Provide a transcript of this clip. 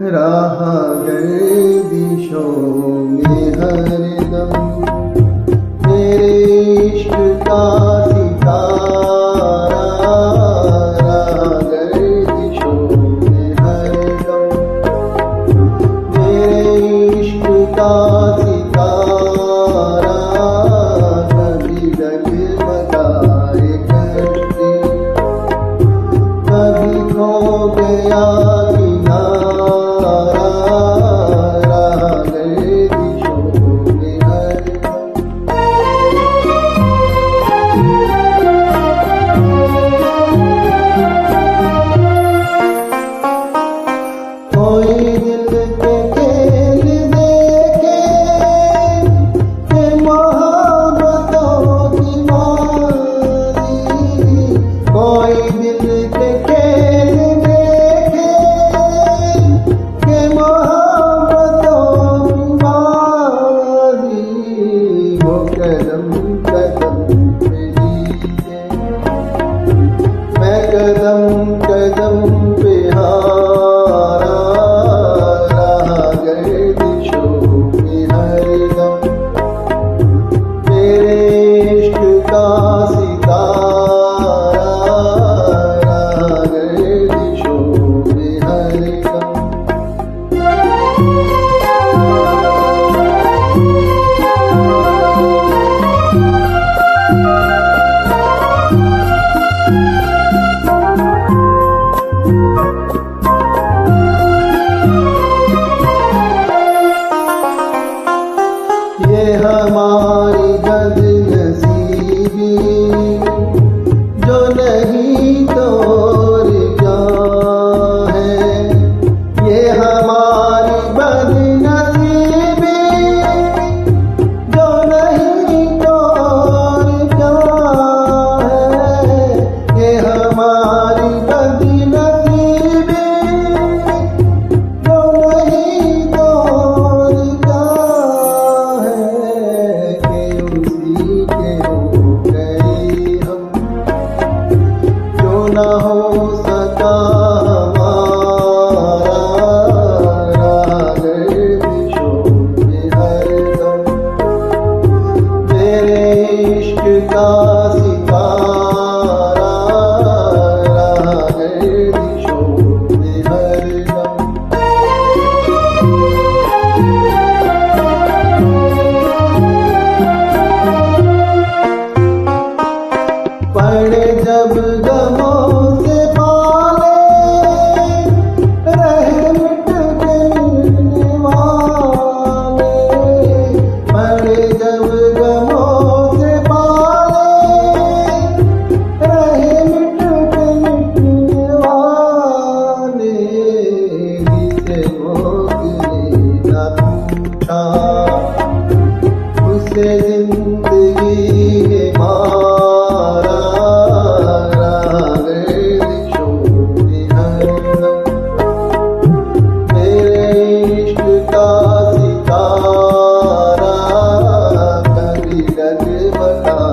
राह गर्दिशों में हरदम मेरे इश्क का सितारा, राह गर्दिशों में हरदम मेरे इश्क का सितारा, कभी डगमगाए करती, कभी खो गया कदम कदम पे हारा, राह गर्दिशों में हरदम मेरे इश्क का सितारा, राह गर्दिशों में हरदम। ये हमारी बदनसीबी जो नहीं तोड़ जा है, ये हमारी बदनसीबी जो नहीं तोड़ जा है, ये हमारी बदनसीबी जो नहीं तोड़ जा ना हो सका हमारा, राह गर्दिशों में हरदम मेरे इश्क का सितारा, राह गर्दिशों में हरदम। पड़े जब गमों से पाले, रहे मिट गिरने वाले, पड़े जब गमों से पाले, रहे मिट गिरने वाले, जिसे भोगने न पूछा उसे जिंदगी है मारा, सितारा कभी डगमगा